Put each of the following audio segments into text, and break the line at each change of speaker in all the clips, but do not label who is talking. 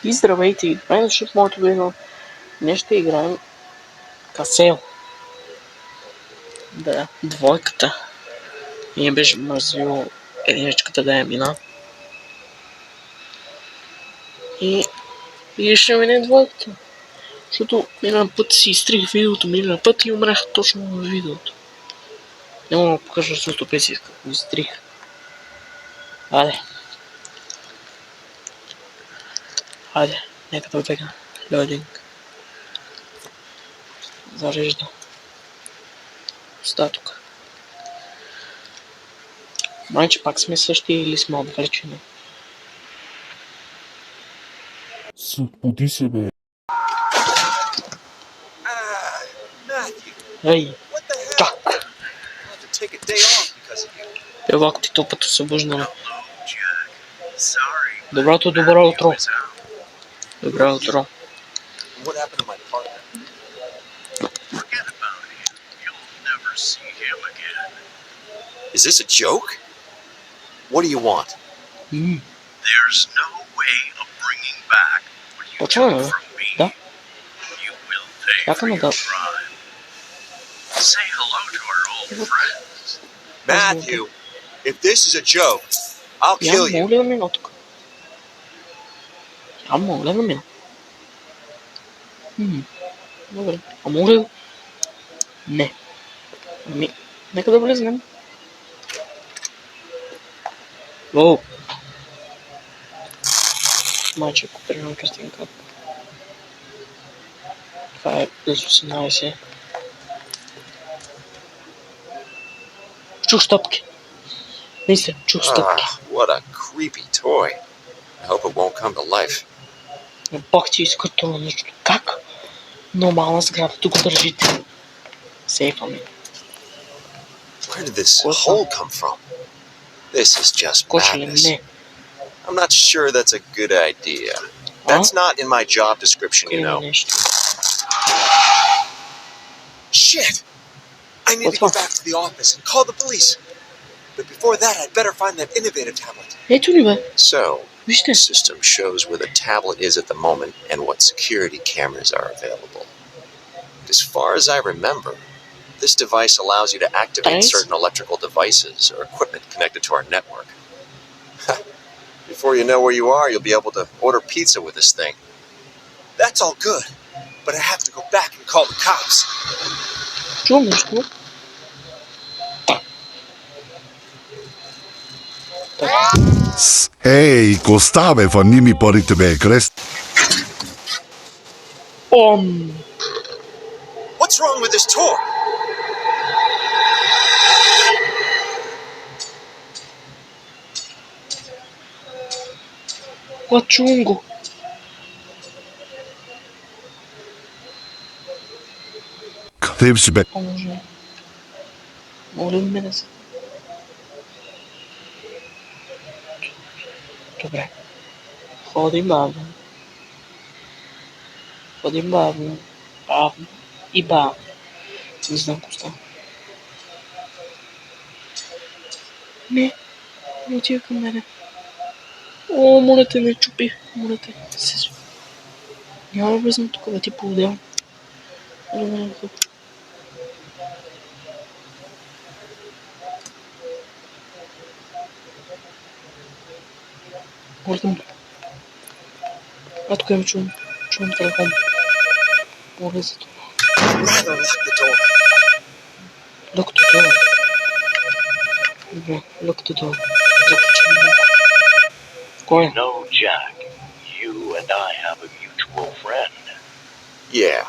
И здравейте, и добре дошли в моето видео. Днес ще играем Касел. Да, двойката. И ми беше мързило единичката да я мина. И ще мине двойката. Защото миналия път си изтрих видеото, миналия път и умрях точно в видеото. Не мога да покажа, защото пет си исках го изтрих. Хайде, нека да бега. Лодинг. Зарежда. Остатък. Майче пак сме същи или сме отвлечени?
Събуди се, бе.
Ей, как? Евак ти топът освобождане. Добро утро. Добро утро.
Is this a joke? What do you want? There's no way of bringing back what you took from me. You will pay for your crime. Say hello to our old friends. Matthew, if this is a joke, I'll kill you.
Моля да мина тук. Моля да мина. Добре. Моля... Не. Нека да влезнем. Воу. Майче, купирам картинка. Това е плюс 18. Чух стъпки. Мисля, чух стъпки.
What a creepy toy. I hope it won't come to life.
Бах ти изкъртало нещо. Как? Нормална сграда, тук държите. Сейфа ми.
Where did this hole come from? This is just madness. I'm not sure that's a good idea. That's not in my job description, you know. Shit! I need to go back to the office and call the police. But before that, I'd better find that innovative tablet. So, the system shows where the tablet is at the moment and what security cameras are available. As far as I remember, this device allows you to activate certain electrical devices or equipment connected to our network. Before you know where you are, you'll be able to order pizza with this thing. That's all good, but I have to go back and call the cops.
Ей, коста бе, фани ми парите бе, крест.
What's wrong with this tour?
Лачунго.
Къде си бе?
Моля ме да се. Добре. Ходим бавно. Бавно и бавно. Не знам какво става. Не отива към мене. Моля те, не чупи. Моля те. Няма да влезам тук, да ти поводявам. Моля те. Тук имам чувам телефон. Моля за това. Lock the door. Lock the door.
No, Jack. You and I have a mutual friend.
Yeah.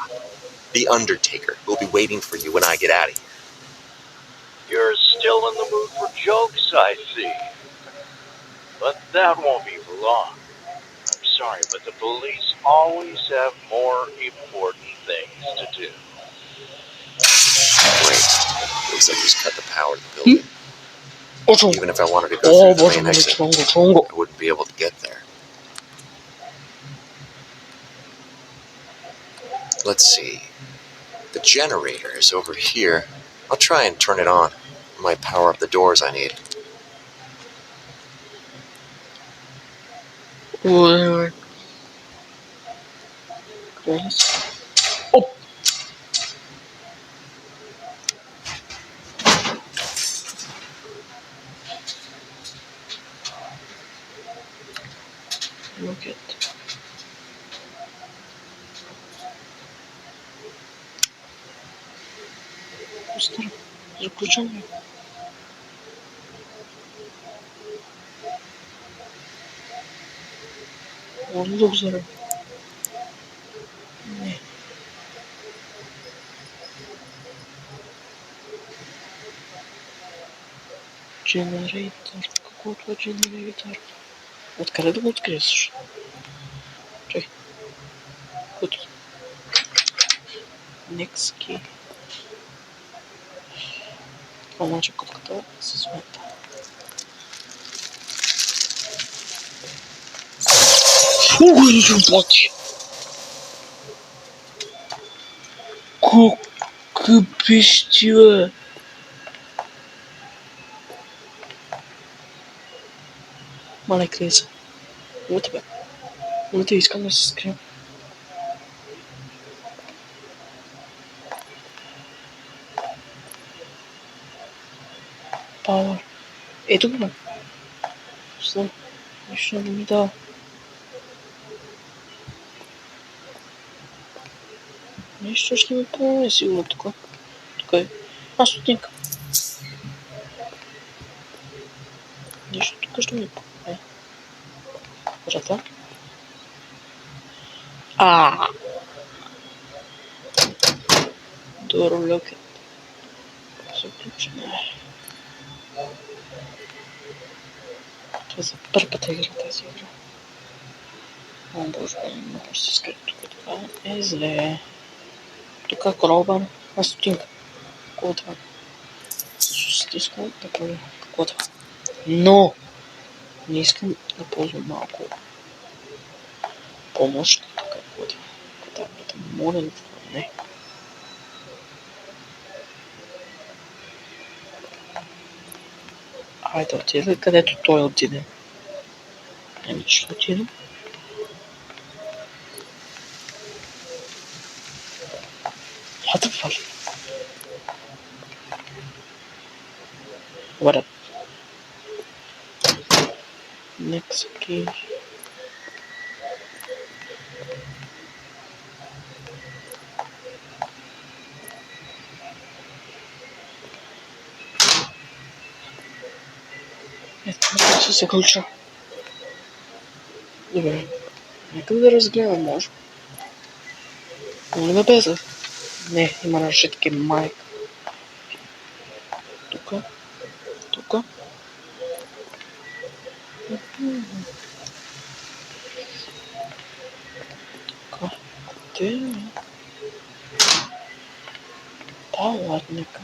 The Undertaker will be waiting for you when I get out of here.
You're still in the mood for jokes, I see. But that won't be for long. I'm sorry, but the police always have more important things to do.
Great. Looks like he's cut the power to the building. Even if I wanted to go through the main exit, I wouldn't be able to get there. Let's see. The generator is over here. I'll try and turn it on. It might power up the doors I need.
Оп! Локет. Остро. Заключение. Воздух взрыв. Не. Дженерейтор. Какой-то дженерейтор. Откъде да го откриеш? Чай. Кой тут? Next key. Това значи котката се смета. Уй, ебать! Как бестия! Мале криза. Вот бе. Вот искам да се скрием. Power. Ето го. Слон. Нищо не ми дава. Нещо ще ми помогне сигурно тук. Тук е. Стотинка. Нещо тук ще ми помогне. Врата. Door locket. Заключение. Това за първ път игра тази игра. О, боже, не може да се скрие тук. Това е зле. Тук е коробан. Стотинка. Какво е това? Стискам да правя. Какво е това? Но! Не искам да ползвам малко помощ. Какво е това? Таблета. Моля ли това? Не. Айде отида, където той отиде. Еми, ще отидем. What the fuck? What up? Next key. Ето, ще се ключа. Добре. Нека да разгледам, може. Моля ме безе. Не, има решетки майка. Тука. Тука. Тука. Къде е? Да, ладнякъв.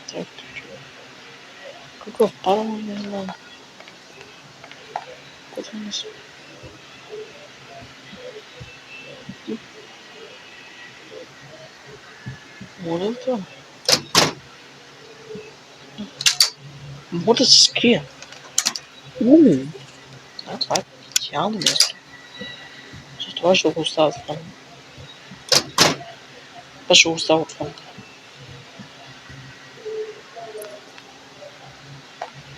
Трактор човек. Какъв парламент не знам. Какво не съм? Моля това. Мога да се скрия. Да, това е идеално място. Затова ще го оставя там. Това ще го оставя отвън.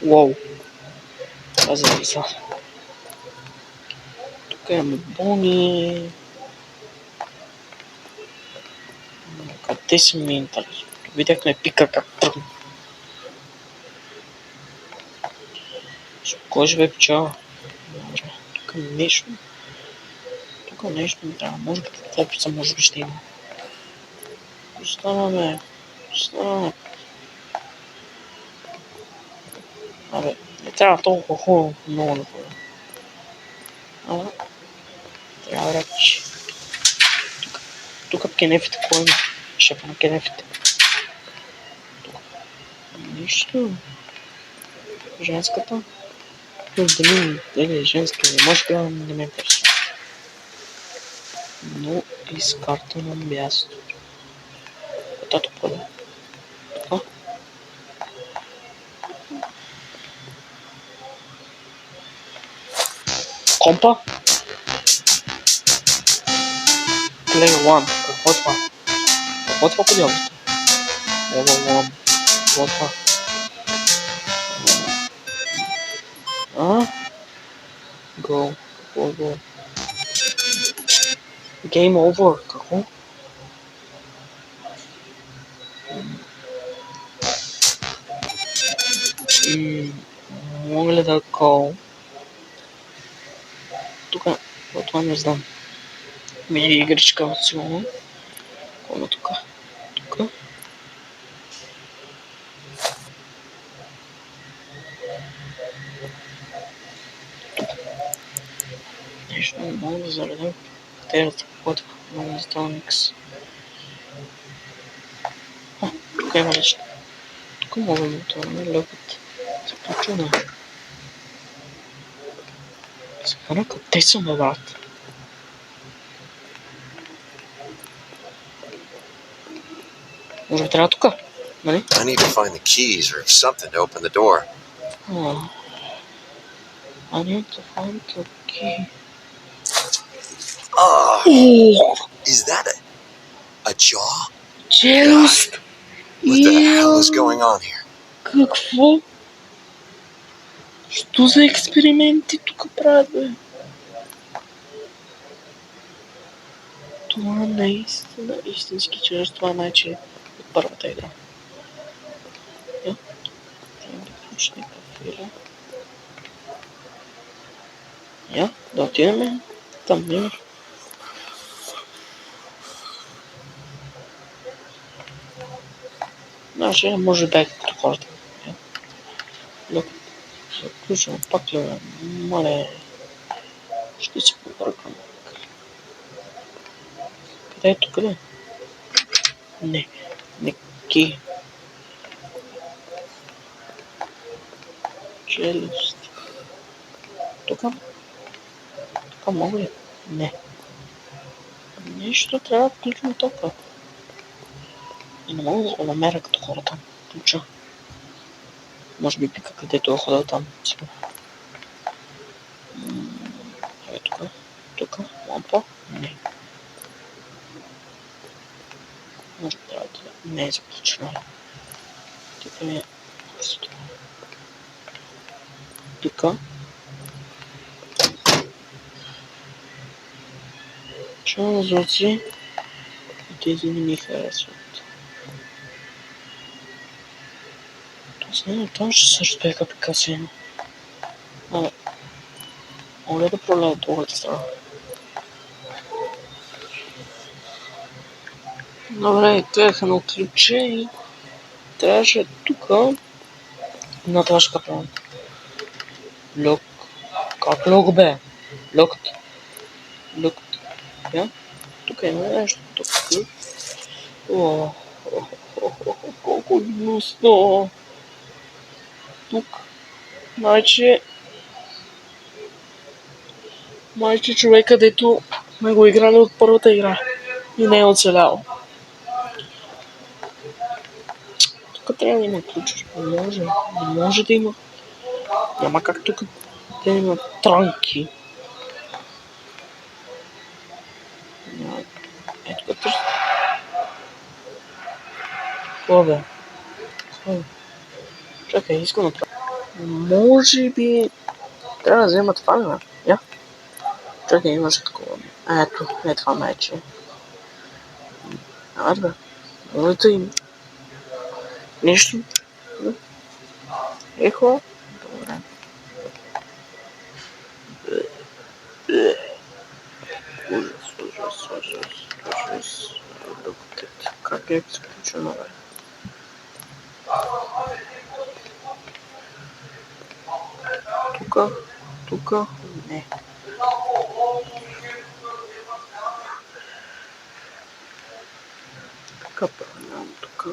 Уоу. Това зависа. Тук имаме бони. Къде си ми интересно? Видяхме пика как тръгна. Кой ще бе пчела? Добре. Тук нещо. Тук нещо ми трябва. Може би клопица, може би ще има. Оставаме. Оставаме. Абе, не трябва толкова хубаво, много да бъде. Ама, трябва да речи. Тук кенефите, кой има? Шефа на кенефите. Тук. Нищо. Женската. Дали е женска или мъжка, не ме интересува. Но изкартано място. Котото поле. Така. Компа. Play One. Какво е това? Какво е това по дяволите? Level 1. Какво е това? Go. Какво е go? Game over. Какво? Мога ли да call? Тук, това не знам. Мини игричка, сигурно. Какво тук? Тук. Нещо не мога да заредя. Терата, каквото. Monstonics. Тук има нещо. Тук мога да отворим лъпът. Заключваме. Сега къде съм, бе, брат? Може би трябва тук, нали?
I need to find the keys or something to open the door.
I need to find the key.
Is that a jaw?
Челюст!
What the hell is going on here?
Какво? Що за експерименти тук правят, бе? Това наистина истински челюст. Това значи от първата игра. Трябва да включи някакъв филм. Да отидем там, не? Значи, може да е като хората. Заключвам пак ли, мале. Ще си побъркам. Къде е тук, ли? Не. Ки. Челюст. Тук мога ли? Не. Нещо трябва да включим тока. И не мога да го намеря като хората. Ключа. Може би пика където е ходил там. Тук. Лампа. Не. Може би трябва да не е заключено. Тук е просто. Тук. Чувам звуци. И тези не ми харесват. Там ще също бяха прикасени. Моля да пролея другата страна. Добре, бяха на отключени. Трябваше тук на това ще капам. Люк. Как люк, бе? Люкът. Тук има нещо. Тук. Колко гнусно. Тук. Майче човека, дето сме го играли от първата игра и не е оцелял. Тук трябва да има ключ. Не може да има. Няма как тук да има транки. Ето като... Какво бе? Чакай, искам да правя. Може би... Трябва да взема това, бе? Чакай, имаше такова. Ето, това майче. Бе. Може им. Нещо. Ехо. Добре. Ужас. Как е изключено, бе? Тук. Не. Преминавам тук.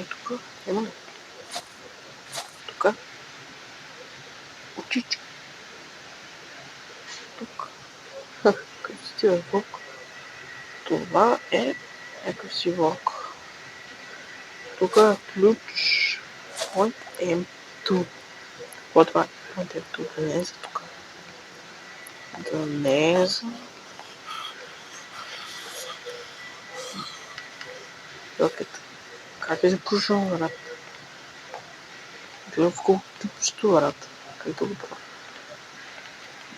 Тук. Има ли? Тук. Очичка. Тук. Красивия вълк. Това е някакъв си вълк. Тук е ключ. Point M2. Какво това е? Point M2. Да не е за тук. Да не е за Рокет. Как е запушил врат? Гледам в колко ти пущу врат. Как да го правя?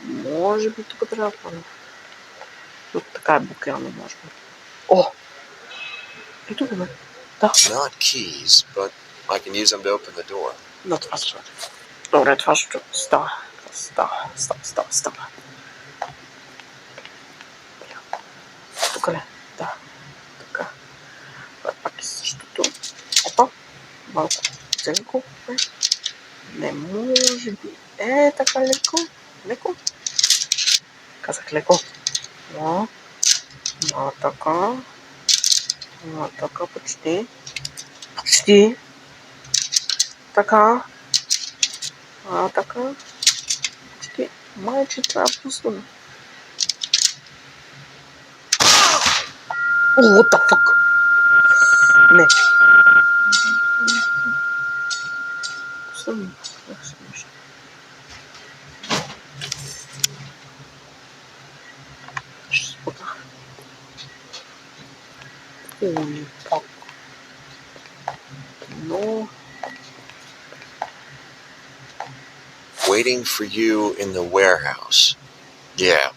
Може би тук трябва да правя. Тук така е блокирано, може би. О! Ето го, бе. Да.
Not keys, but I can use them to open the door.
Да, това става. Добре, това ще става. Става. Тук ли? Да. Така. Това е пак и същото. Опа. Малко. Леко. Не може би. Така леко. Казах леко. Така, почти. Така. Така. Почти. Майче трябва да пуснем. What the fuck? Не. Пуснем. Ще спутах. Ой, пак. Но...
Waiting for you in the warehouse. Yeah.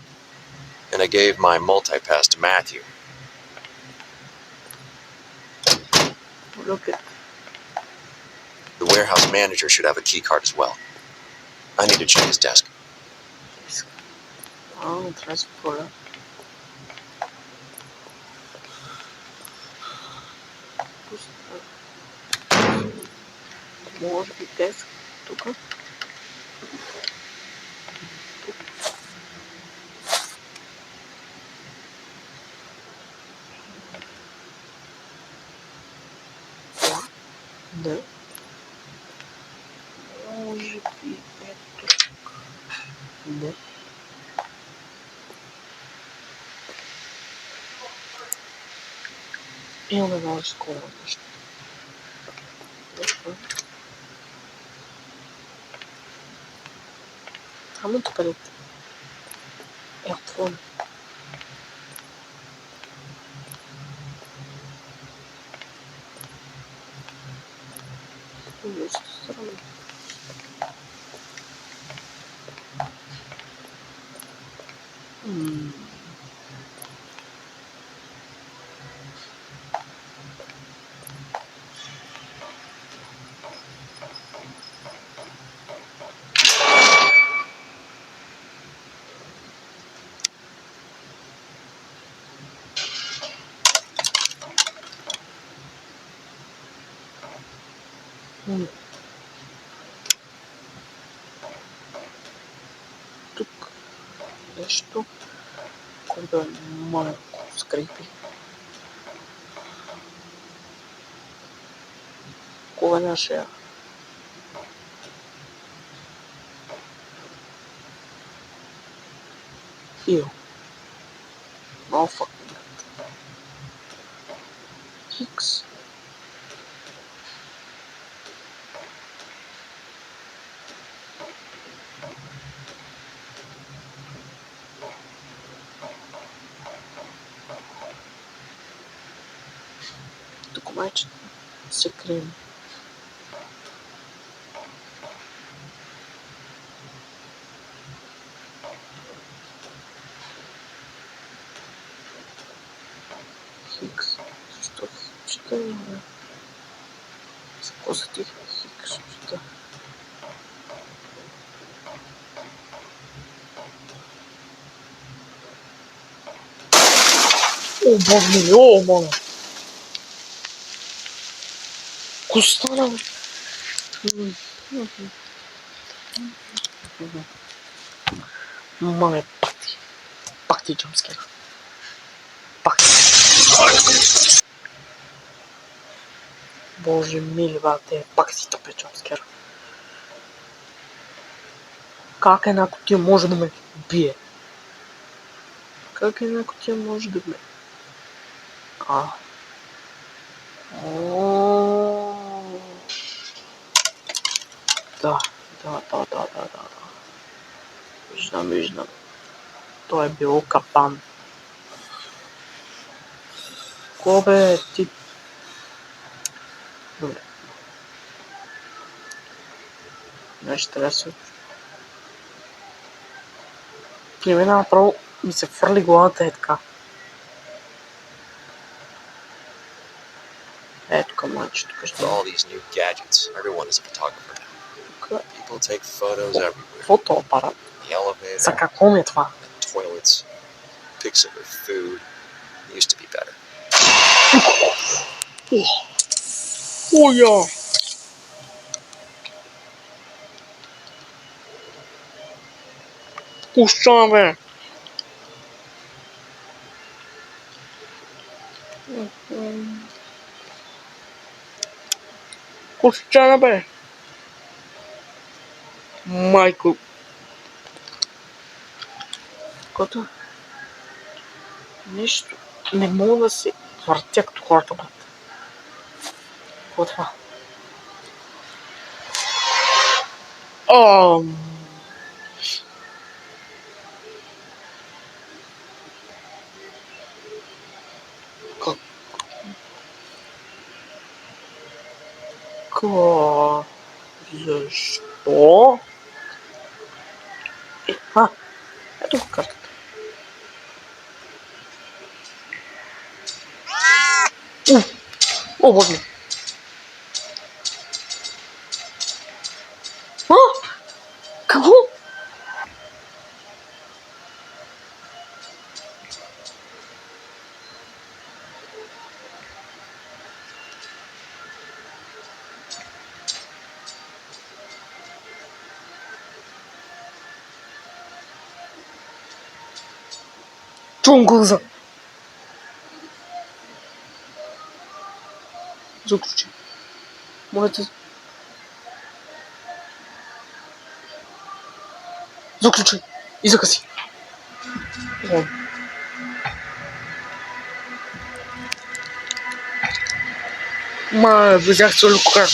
And I gave my multi-pass to Matthew.
Look at...
The warehouse manager should have a key card as well. I need to check his desk.
Transport. Може би деск тук. Да. Може би ето тук. Не. Имаме много скоро нещо. Ама тук къде? Отвън. Нещо странно. Тук нещо, което е малко скрипи. Кога нашия? Хил. No fucking god. Хикс. Тук майче се крием. Хикс. Защо хикс? За какво са ти хикс? О, бог ми, о, моля! Какво стана, бе? Маме, пак ти джамскер. Пак ти. Боже мили, бате, пак си тъпе джамскер. Как една кутия може да ме бие? Как една кутия може да ме... Да. Виждам. Той е било капан. Ко бе, ти Добре. Значи трябва да се... При мен направо ми се фърли главата така. Ето към мачи, тук ще...
All these new gadgets, everyone is a photographer now.
Тук
People take photos everywhere.
фотоапарат.
The elevator,
За какво ми е това?
the toilets, pics of their food. It used to be better.
Оя! Пуща, бе! Пуща, бе! Майко! Кото? Нещо. Не мога да се въртя като хората, брат. Какво е това? Защо? Ето го картата. О, боже ми! Какво? Чувам глаза. Заключи. Моята... Заключи. И закъси. Взях солю кукар.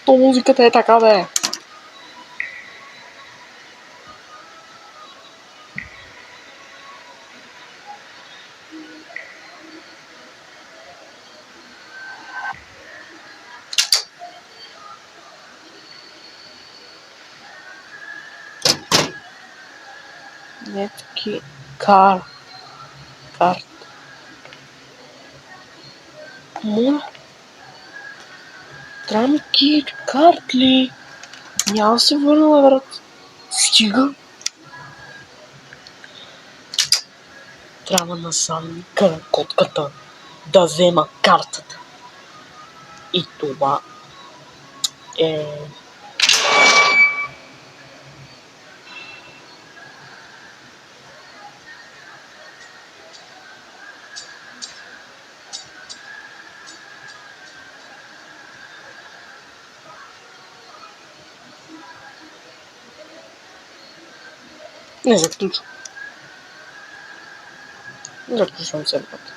Що музиката е така, бе? Нетки карт. Моля? Трябва ми карт ли? Няма да се върна, брат. Стига. Трябва насам към котката да взема картата. И това е... Не заключвам. Заключвам се, брат.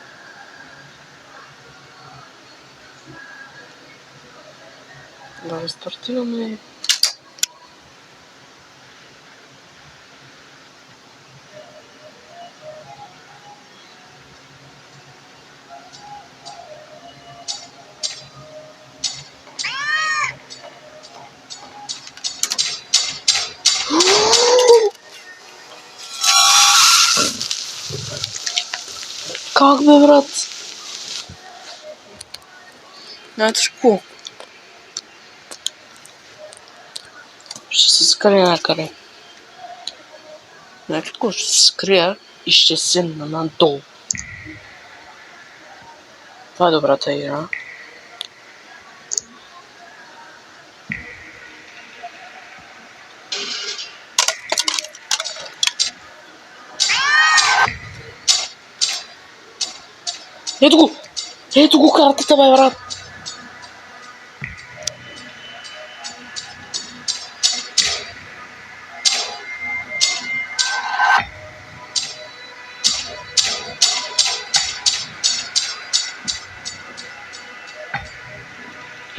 Да стартираме. Как бе, брат? Знаете какво? Ще се скрия някъде. Знаете какво? Ще се скрия и ще седна надолу. Това е добрата игра. Ето го! Ето го картата, бе, брат!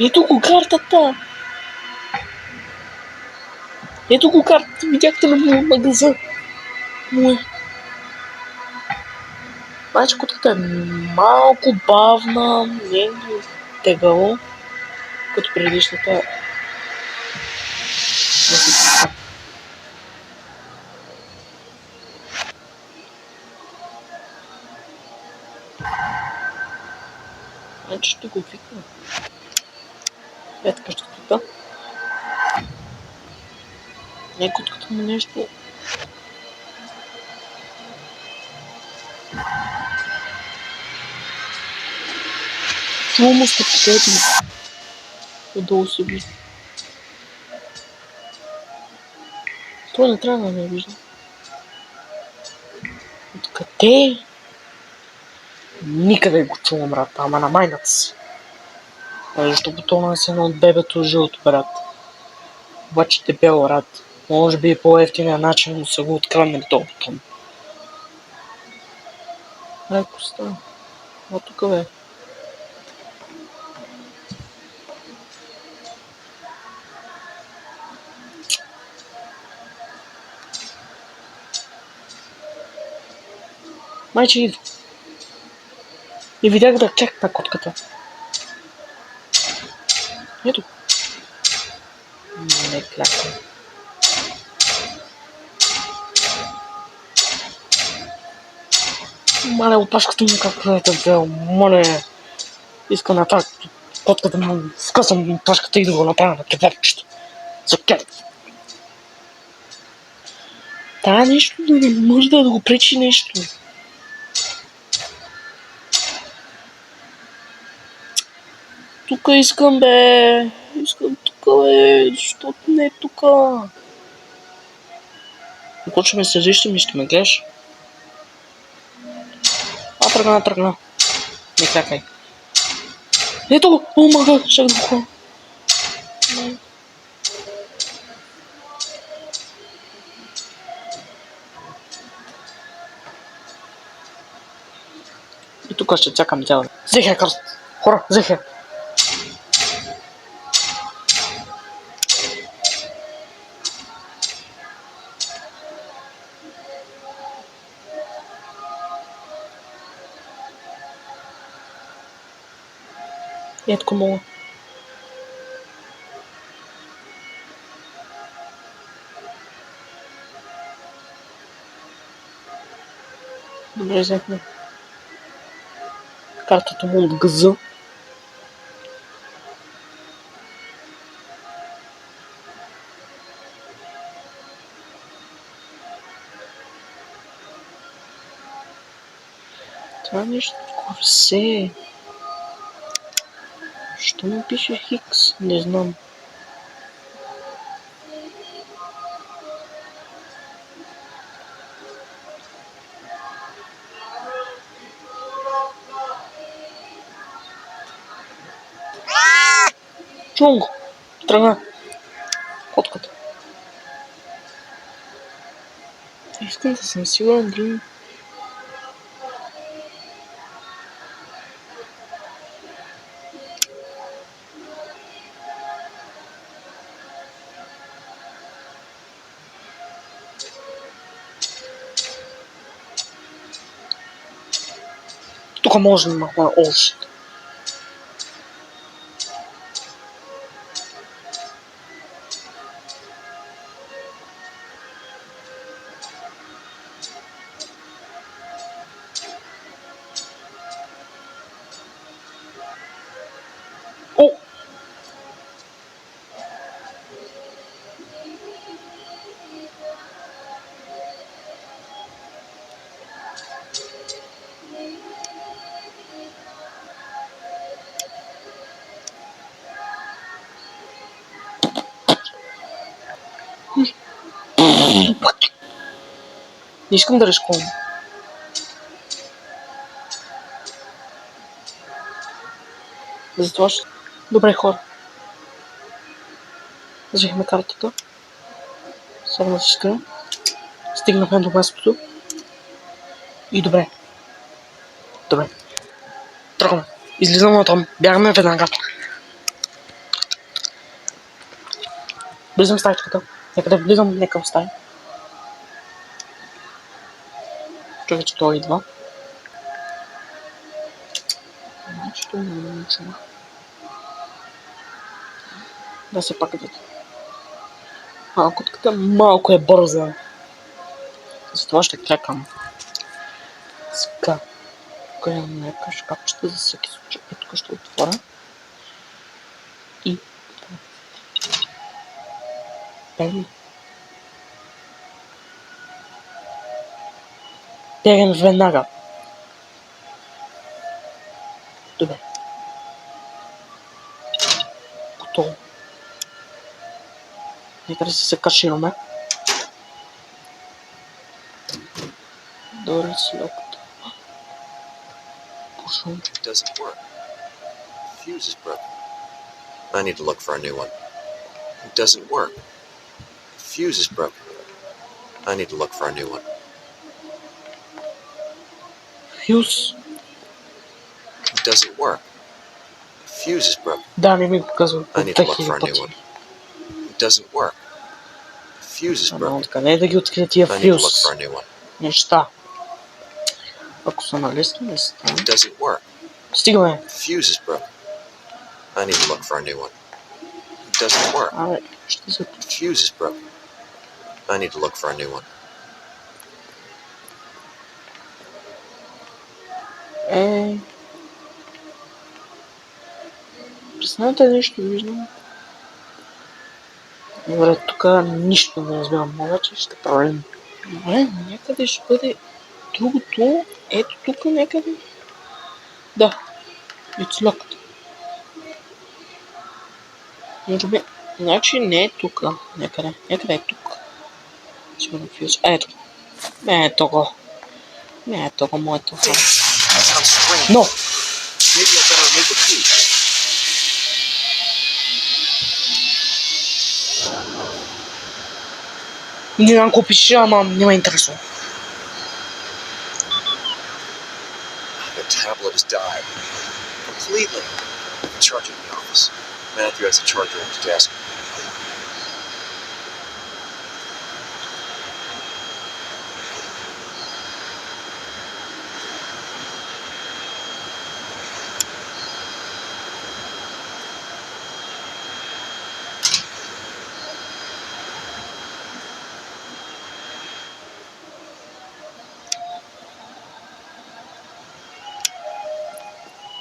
Ето го картата! Ето го картата, видяхте ли му магаза? Му е. Значи котката е малко бавна, не е тегало, като предишната. Значи ще го викна. Е така ще кота. Не котката му нещо. Чува му стъпките ми. Отдолу се вижда. Той не трябва да не вижда. Откъде? Никъде го чувам, брат, ама на майната си. Защо бутона е с едно от бебето жълто, брат. Обаче дебел, брат. Може би е по-ефтиният начин, но са го откраднали този бутон. Леко става. А тук бе. Майче идва. И видях да чак на котката. Ето. Не клякам. Мале, опашката му как е взел. Мале. Иска на това. Котката му вкъсам опашката и да го направя на кебабчето. За кебаб. Тая нещо да не може да го пречи нещо. Тука искам, бе. Искам тука, бе. Защото не е тука. Ако ще ме съдиш, ще ме гледаш. Тръгна. Не клякай. Ето го! О, мага! Ще го хора. И тук ще чакам цяло. Взех карта. Хора, взех я. Ето мога. Добре, взехме. Картата му от газа. Това нещо корсе. Що му пише Хикс? Не знам. Чувам го. Тръгна. Котката. Искам да съм сигурен дали... Тук може да махна още. О! Не искам да рискувам. Затова ще... Добре, хора. Взехме картата. Само да се скрия. Стигнахме до мястото. И добре. Добре. Тръгваме. Излизаме оттам. Бягаме веднага. Влизам в стаечката. Някъде влизам, нека оставя. Чакай, че той идва. Значи той не ме чува. Да се пак идват. Котката малко е бърза. Затова ще чакам. Сега. Тук имам някакъв шкафчета за всеки случай. И тук ще отворя. И... Бегни. Бегам веднага. Добре. Готово. Нека да се кашираме. Добре си локата. Пушвам.
It doesn't work. Fuse is broken. I need to look for a new one. It doesn't work. Fuse is broken. I need to look for a new one.
Фюз.
It doesn't work. Fuse is broken.
Да, не ми показва.
I need to look for a new one. It doesn't work. Fuse is broken.
Откъде да ги открия тия
I need to look
фюз?
for a new one.
Неща. Ако са на листа, не става.
It doesn't work.
Стигаме.
Fuse is broken. I need to look for a new one. It doesn't work.
Абе, ще се...
Fuse is broken. I need to look for a new one.
Признавате нещо виждам. Добре, тук нищо не разбирам, обаче ще правим. Добре, някъде ще бъде другото. Ето тук някъде. Да, it's locked. Може би, значи не е тук. Някъде е тук. Сигурно фюз. Ето. Ето го. Ето го, моето хора. Но!
Maybe I better remove the key.
Не знам какво пише, ама не ме интересува.
The tablet has died. Completely. Charging the office. Matthew has the charger at his desk.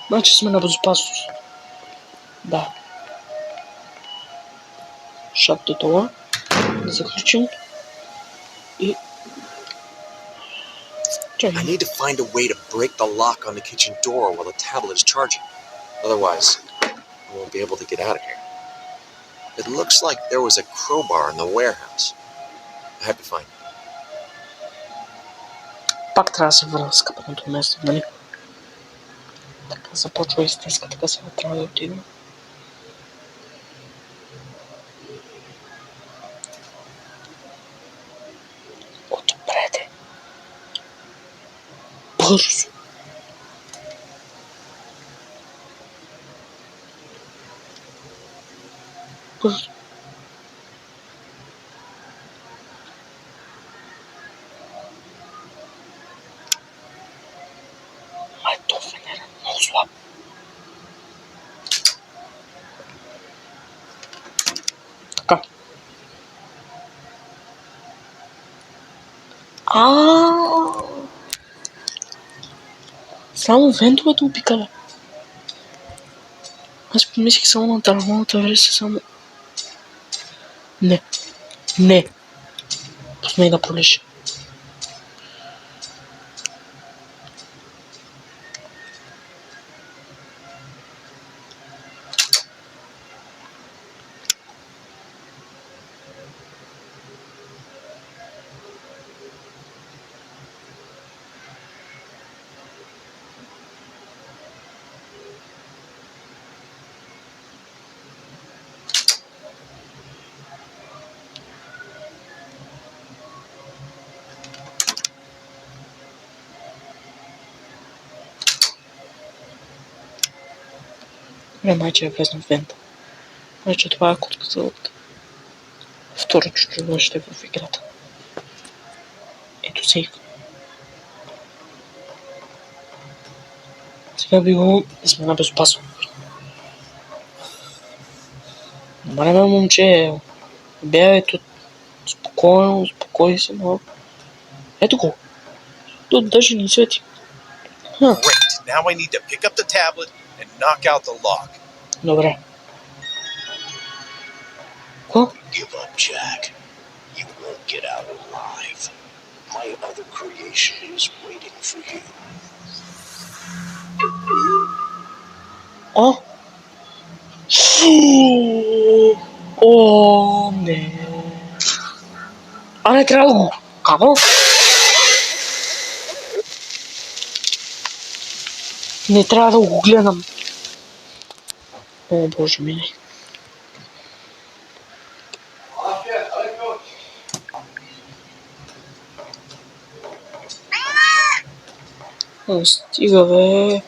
Значи сме на безопасност. Да. Shut the door. Да заключим. И...
I need to find a way to break the lock on the kitchen door while the tablet is charging. Otherwise, I won't be able to get out of here. It looks like there was a crowbar in the warehouse. I have to find it.
Пак трябва да се върна в скъпаното место, нали? Така започва истинска, така сега трябва да отидем. Отпреде. Бързо. Бързо. Ето фенера, много слаб. Така. Само вентовете обикаля. Аз помислих само на нормалната версия, само... Не. Не. Посмей да пролиш. Не, майче е влезнал в вента. Майче това е котката от Второ чудовище в играта. Ето сейф. Сега би го да сме на безопасно. Добре, момче. Бягай тут. Спокойно, успокой се малко. Ето го. Тут даже не свети.
Great. Now I need to pick up the tablet and knock out the lock.
Добре. Какво?
Give up, Jack. You won't get out alive. My other creation is waiting for you.
О! О, не. А не трябва да го. Какво? Не трябва да го гледам. О, боже ми. О, стига, бе.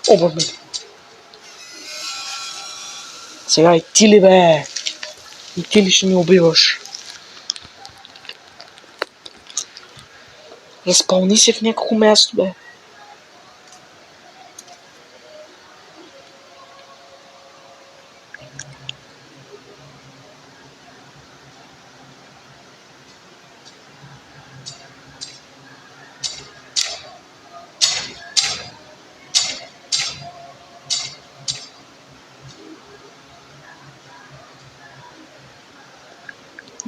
О, боже ми. Сега и ти ли, бе? И ти ли ще ми убиваш? Разпълни се в някакво място, бе.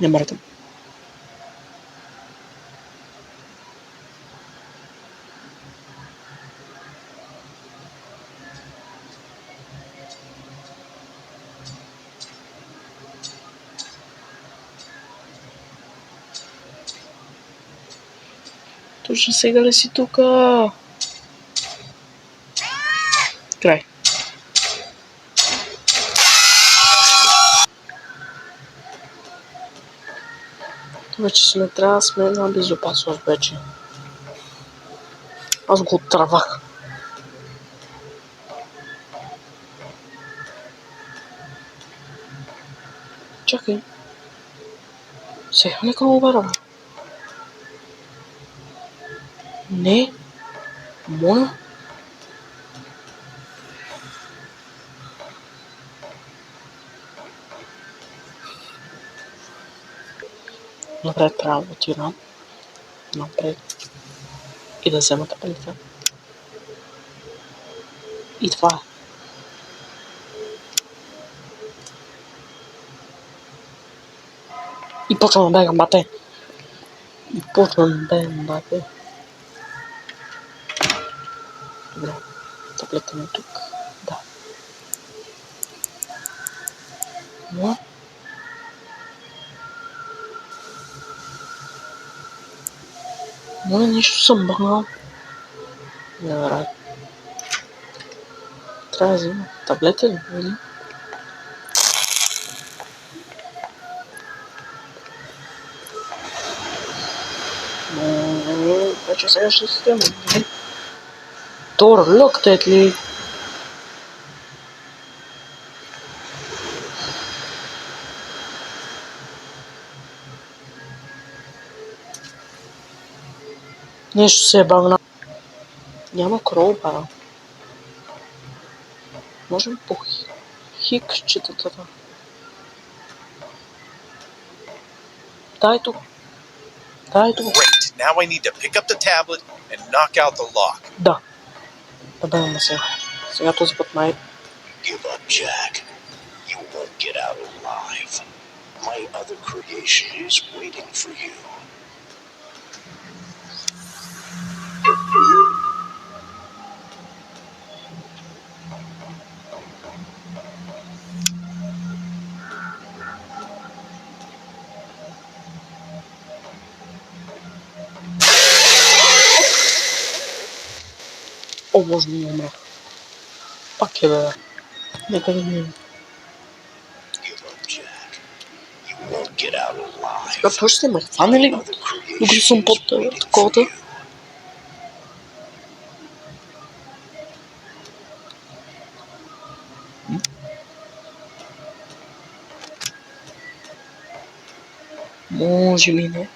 Не мърдам. Точно сега ли си тука? Край. Вече сме трябва да сме на безопасност вече. Аз го отравах. Чакай. Сега нека го убарам. Не. Моля. Напред трябва да отидам. Напред. И да взема таблета. И това е. И почвам да бегам, бате. И почвам да бегам, бате. Добре. Таблета ми е тук. Да. Но. Моля, нещо съм бъгнал. Невероятно. Трябва да взема таблета ли? Или? Вече сега ще се тема. Тор, локтет ли? Нещо се е багна. Няма кроубара. Можем по хикчетата. Дай тук. Дай тук.
Great. Now I need to pick up the tablet and knock out the lock.
Да. Да бегаме сега. Сега този път май.
Give up, Jack. You won't get out alive. My other creation is waiting for you.
О, може да умрах. Пак е, бе. Нека да минем.
Give up, Jack. You won't get out alive.
Сега той ще ме хване ли? Докато съм под таковата. Може би не.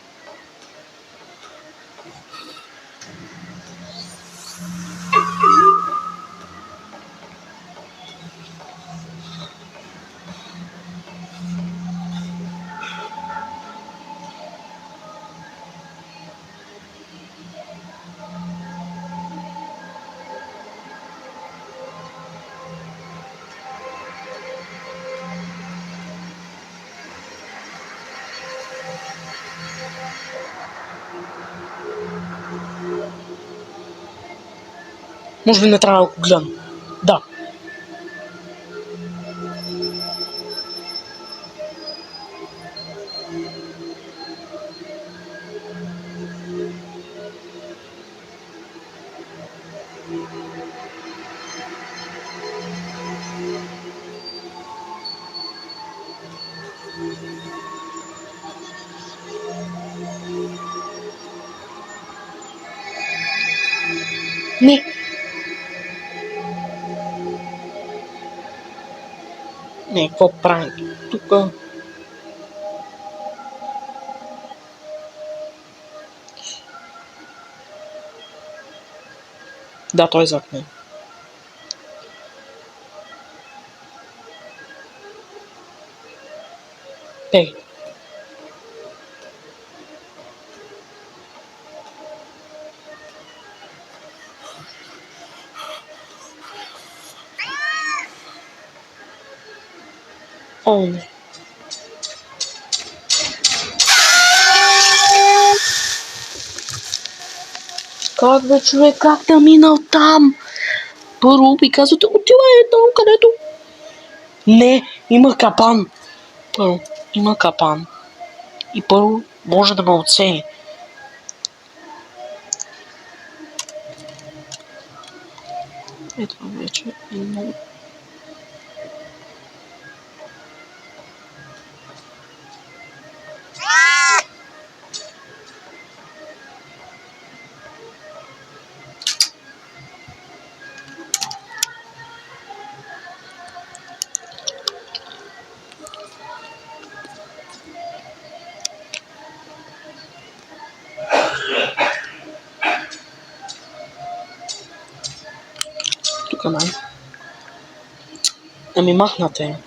Може би не трябва да го гледам. Да. Не. Не, какво правим тук? Да, той е зад мен. Ей. О, не. Как бе, човек, как да минал там? Първо ми казвате, отивай там, където... Не, има капан. Първо, има капан. И първо, може да ме оцени. Ето вече е много... Тук май. Ами махнате.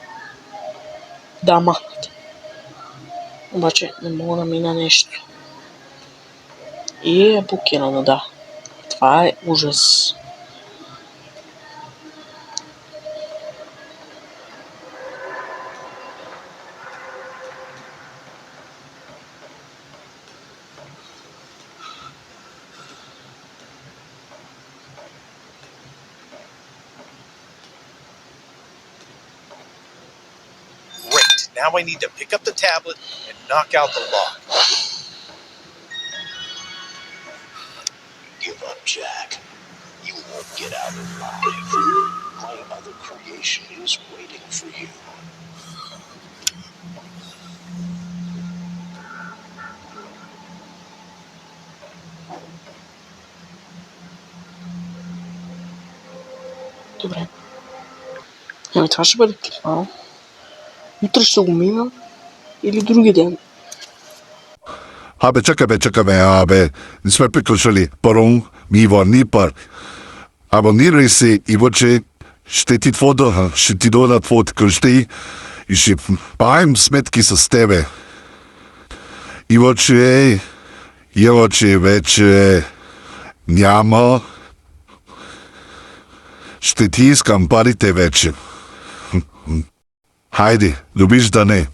Да, махнате. Обаче не мога да мина нещо. И е блокирано, да. Това е ужас.
Now I need to pick up the tablet and knock out the lock.
Give up, Jack. You won't get out alive. My other creation is waiting for you.
Добре. Ами това ще бъде клипнало. Утре ще го мина или други ден.
Абе, чакай, абе, не сме приключили. Първо, ми върни пар. Абонирай се и вече ще ти ще ти дойдат твоите къщи и ще правим сметки с тебе. И вече няма. Ще ти искам парите вече. Хайде, довиждане.